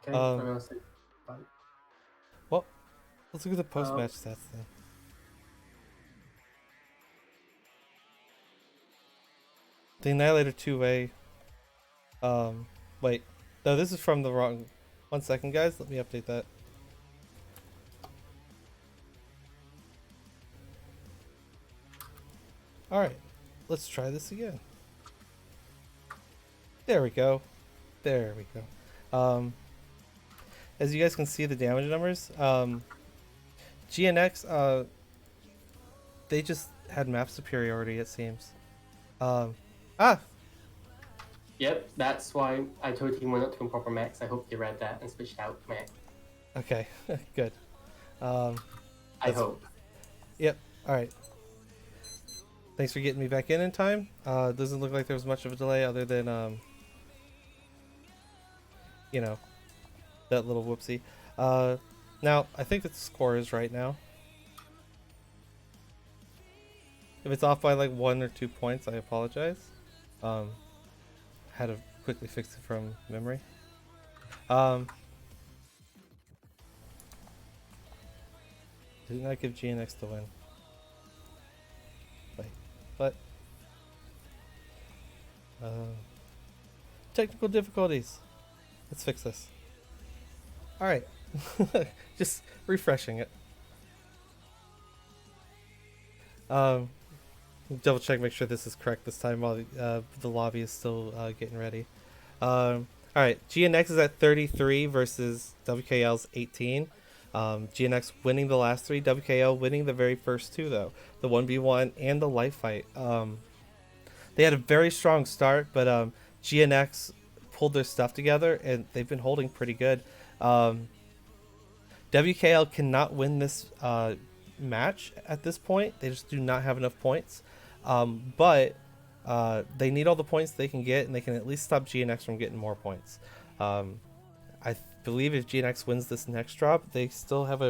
Okay, Um, and I'll say bye. well, let's look at the Uh, post-match stats then. The Annihilator 2-way. Wait. No, this is from the wrong... 1 second, guys. Let me update that. Alright. Let's try this again. There we go. There we go. As you guys can see the damage numbers, GNX, they just had map superiority, it seems. Um, ah! yep, that's why I told him we're not doing proper mechs. I hope they read that and switched out mech. Okay, good. Um, I that's... hope. Yep, alright. Thanks for getting me back in time. Doesn't look like there was much of a delay other than, you know, that little whoopsie. Now, I think that the score is right now. If it's off by like 1 or 2 points, I apologize. Had to quickly fix it from memory. Did not give GNX the win. Wait, but technical difficulties. Let's fix this. All right, just refreshing it. Double check, make sure this is correct this time while the lobby is still getting ready. All right, GNX is at 33 versus WKL's 18. GNX winning the last 3, WKL winning the very first 2 though, the 1v1 and the life fight. They had a very strong start, but GNX pulled their stuff together and they've been holding pretty good. WKL cannot win this match at this point. They just do not have enough points. But they need all the points they can get, and they can at least stop GNX from getting more points. I believe if GNX wins this next drop, they still have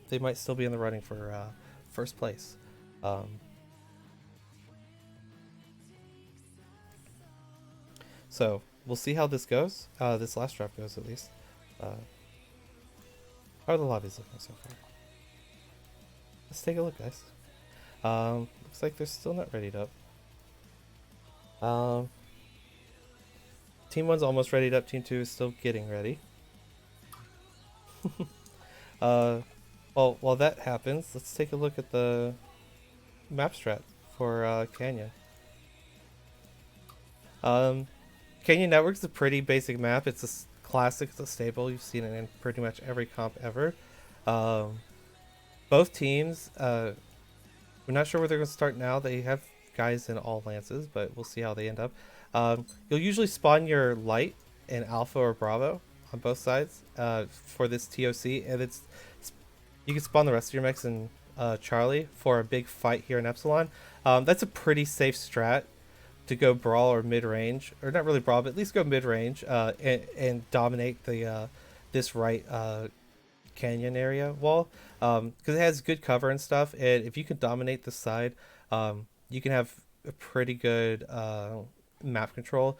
they might still be in the running for first place. So we'll see how this goes. This last drop goes at least. How are the lobbies looking so far? Let's take a look, guys. Looks like they're still not readied up. Team 1's almost readied up. Team 2 is still getting ready. Well, while that happens, let's take a look at the map strat for Canyon. Canyon Network's a pretty basic map. It's a classic, it's a staple. You've seen it in pretty much every comp ever. Both teams, we're not sure where they're going to start now. They have guys in all lances, but we'll see how they end up. You'll usually spawn your light in Alpha or Bravo on both sides for this ToC, and you can spawn the rest of your mechs in Charlie for a big fight here in Epsilon. That's a pretty safe strat to go brawl or mid-range, or not really brawl, but at least go mid-range and dominate the this right canyon area wall, because it has good cover and stuff, and if you can dominate the side, you can have a pretty good map control.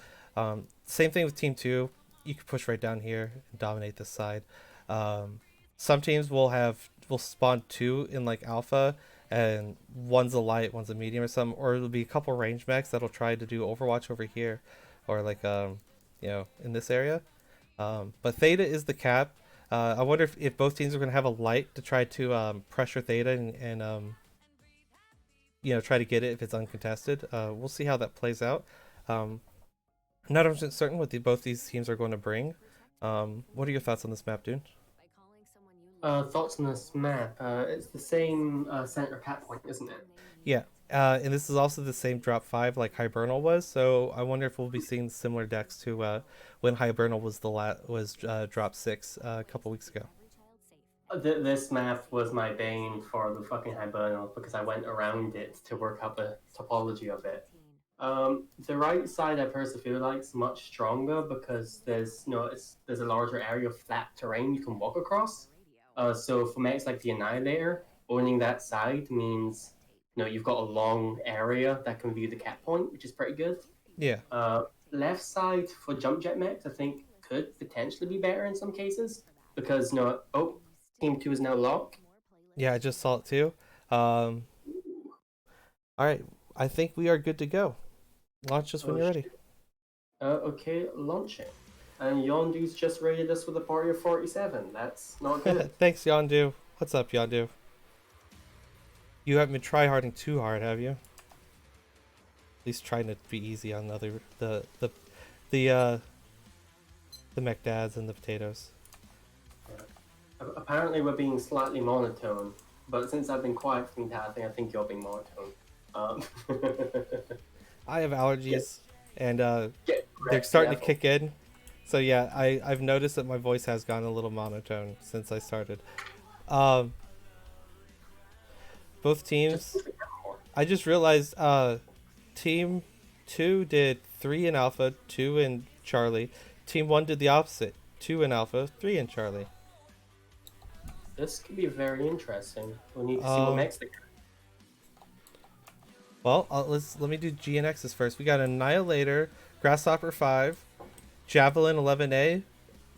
Same thing with team 2. You can push right down here and dominate this side. Some teams will spawn 2 in like alpha, and one's a light, one's a medium or something, or it'll be a couple range mechs that'll try to do overwatch over here, or like in this area. But Theta is the cap. I wonder if both teams are going to have a light to try to pressure Theta and try to get it if it's uncontested. We'll see how that plays out. Not 100% certain what both these teams are going to bring. What are your thoughts on this map, dude? Thoughts on this map? It's the same center cap point, isn't it? Yeah, and this is also the same drop 5 like Hibernal was, so I wonder if we'll be seeing similar decks to when Hibernal was drop 6 a couple weeks ago. This map was my bane for the fucking Hibernal because I went around it to work out the topology of it. The right side I personally feel like is much stronger because there's there's a larger area of flat terrain you can walk across. So for mechs like the Annihilator, owning that side means you've got a long area that can view the cap point, which is pretty good. Yeah. Left side for jump jet mechs, I think could potentially be better in some cases because oh, Team 2 is now locked. Yeah, I just saw it too. All right, I think we are good to go. Launch us when Oh, you're ready. okay, launching. And Yondu's just rated us with a party of 47. That's not good. Thanks, Yondu. What's up, Yondu? You haven't been tryharding too hard, have you? At least trying to be easy on the mech dads and the potatoes. Yeah. Apparently, we're being slightly monotone, but since I've been quiet from that, I think you're being monotone. Um, I have allergies, and get they're wrecked, starting to Neville. kick in. So yeah, I've noticed that my voice has gone a little monotone since I started. Um, both Just teams. I just realized Team 2 did 3 in Alpha, 2 in Charlie. Team 1 did the opposite, 2 in Alpha, 3 in Charlie. this could be very interesting. We need to see what Um, makes the. well, let me do GNXs first. We got Annihilator, Grasshopper 5, Javelin 11A,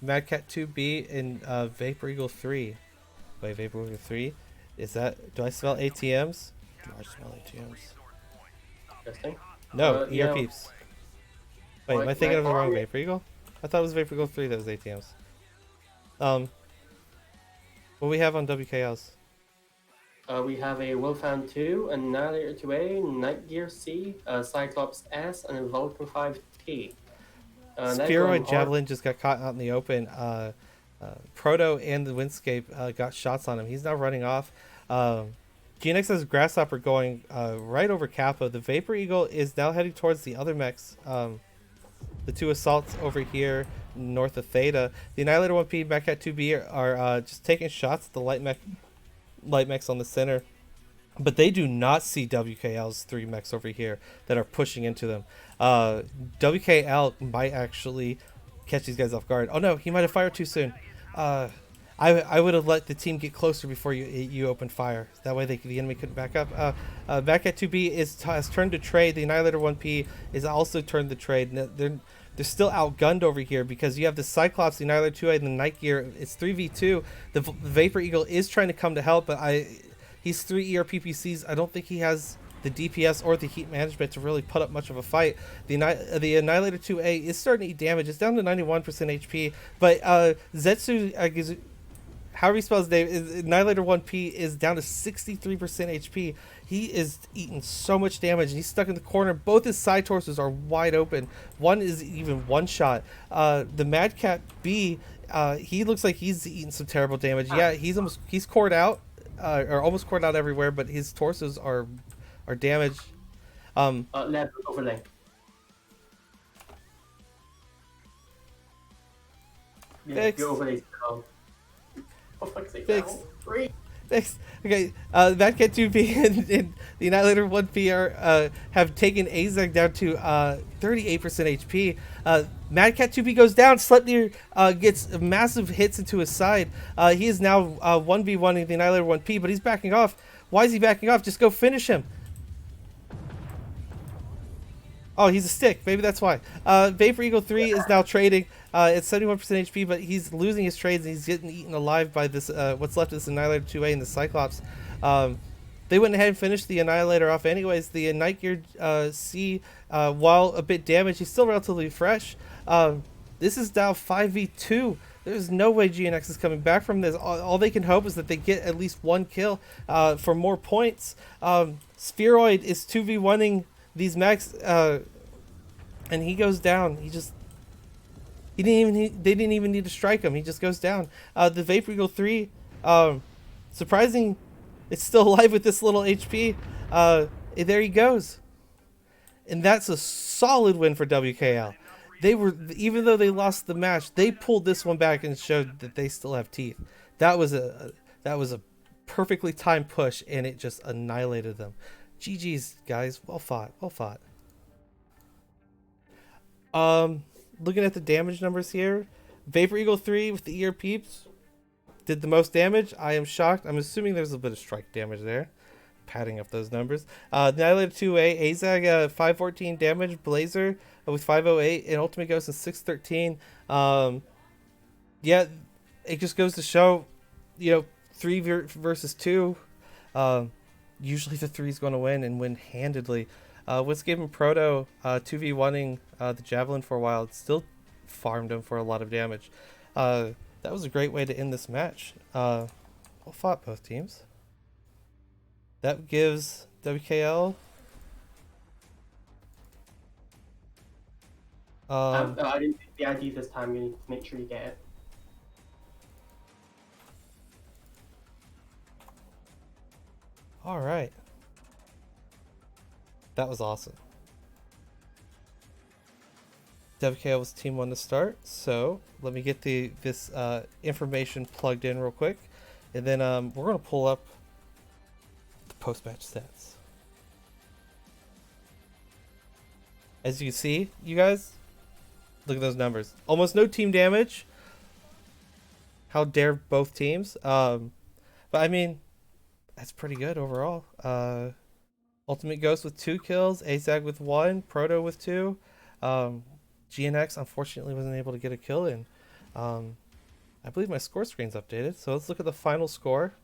Madcat 2B, and Vapor Eagle 3. Wait, Vapor Eagle 3? Is that... Do I smell ATMs? Do I smell ATMs? Interesting. No, ER Yeah. peeps. Wait, am I thinking of the wrong Vapor Eagle? I thought it was Vapor Eagle 3 that was ATMs. What we have on WKLs? We have a Wolfhound 2, Annihilator 2A, Night Gear C, Cyclops S, and a Vulcan 5T. Spheroid Javelin just got caught out in the open. Proto and the Windscape got shots on him. He's now running off. GNX has Grasshopper going right over Kappa. The Vapor Eagle is now heading towards the other mechs. The two assaults over here north of Theta. The Annihilator 1P, Mechcat 2B are just taking shots at the light mechs on the center. But they do not see WKL's 3 mechs over here that are pushing into them. WKL might actually catch these guys off guard. Oh no, he might have fired too soon. I would have let the team get closer before you opened fire. That way the enemy couldn't back up. Back at 2B has turned to trade. The Annihilator 1P is also turned to trade. They're still outgunned over here because you have the Cyclops, the Annihilator 2A, and the Night Gear. It's 3v2. The Vapor Eagle is trying to come to help, but he's 3 ERPPCs. I don't think he has the DPS or the heat management to really put up much of a fight. The Annihilator 2A is starting to eat damage. It's down to 91% HP, but Zetsu, however you spell his name, Annihilator 1P is down to 63% HP. He is eating so much damage, and he's stuck in the corner. Both his side torsos are wide open. One is even one shot. The Madcat B, he looks like he's eating some terrible damage. Yeah, he's cored out, or almost cored out everywhere, but his torsos are damaged. Left overlay. Yeah, Fixed. your overlay. Oh, fuck's sake. Fixed. Three. Next, okay, Madcat 2P and the Annihilator 1P have taken Azek down to 38% HP. Madcat 2P goes down. Sleipnir gets massive hits into his side. He is now 1v1ing the Annihilator 1P, but he's backing off. Why is he backing off? Just go finish him. Oh, he's a stick. Maybe that's why. Vapor Eagle 3 is now trading. It's 71% HP, but he's losing his trades and he's getting eaten alive by this. What's left of this Annihilator 2A and the Cyclops. They went ahead and finished the Annihilator off anyways. The Night Gear C, while a bit damaged, he's still relatively fresh. This is now 5v2. There's no way GNX is coming back from this. All they can hope is that they get at least one kill for more points. Spheroid is 2v1ing these mechs, and he goes down. They didn't even need to strike him. He just goes down. The Vapor Eagle 3, surprising, it's still alive with this little HP. There he goes. And that's a solid win for WKL. Even though they lost the match, they pulled this one back and showed that they still have teeth. That was a perfectly timed push, and it just annihilated them. GG's, guys. Well fought. Well fought. Looking at the damage numbers here, Vapor Eagle 3 with the ear peeps did the most damage. I am shocked. I'm assuming there's a bit of strike damage there, padding up those numbers. Annihilator 2A, Azag 514 damage, Blazer with 508, and Ultimate Ghost is 613. Yeah, it just goes to show, 3 versus 2. Usually the 3 is going to win and win handedly. What's given Proto 2v1ing the Javelin for a while, it still farmed him for a lot of damage. That was a great way to end this match. Well fought, both teams. That gives WKL. I didn't pick the ID this time. You need to make sure you get it. All right. That was awesome. WKL was team 1 to start, so let me get this information plugged in real quick, and then we're going to pull up the post-match stats. As you can see, you guys, look at those numbers. Almost no team damage. How dare both teams? But I mean, that's pretty good overall. Ultimate Ghost with 2 kills, Azag with 1, Proto with 2. GNX unfortunately wasn't able to get a kill in. I believe my score screen's updated, so let's look at the final score,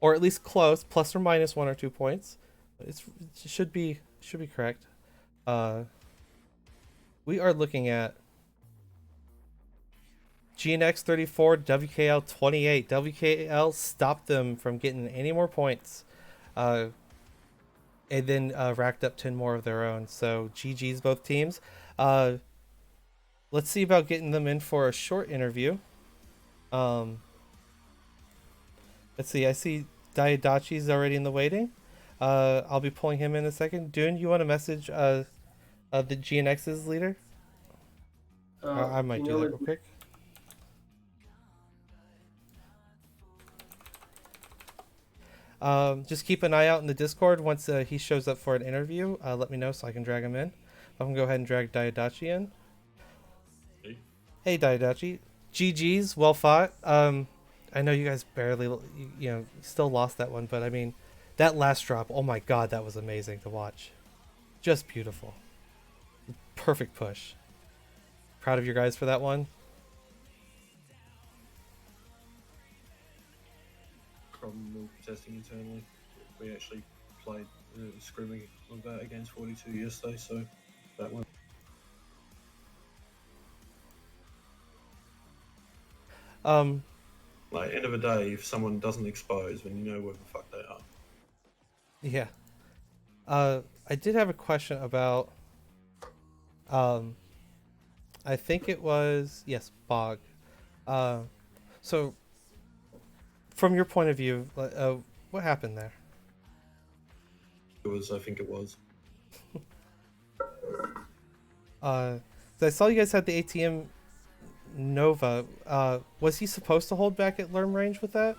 or at least close, plus or minus 1 or 2 points. It should be correct. We are looking at GNX 34, WKL 28. WKL stopped them from getting any more points, and then racked up 10 more of their own. So GG's both teams. Let's see about getting them in for a short interview. Let's see. I see Diadachi's already in the waiting. I'll be pulling him in a second. Dune, you want to message the GNX's leader? I might do that real quick. Just keep an eye out in the Discord. Once he shows up for an interview, let me know so I can drag him in. I'm going to go ahead and drag Diadachi in. Hey Diadachi. GG's, well fought. I know you guys barely, still lost that one, but I mean, that last drop, oh my god, that was amazing to watch. Just beautiful. Perfect push. Proud of your guys for that one. Problem with testing internally. We actually played scrimming of that against 42 yesterday, so that one. Like, end of the day, if someone doesn't expose, then you know where the fuck they are. Yeah. I did have a question about, I think it was, yes, Bog. So, from your point of view, what happened there? I think it was. So I saw you guys had the ATM Nova. Was he supposed to hold back at Lerm range with that?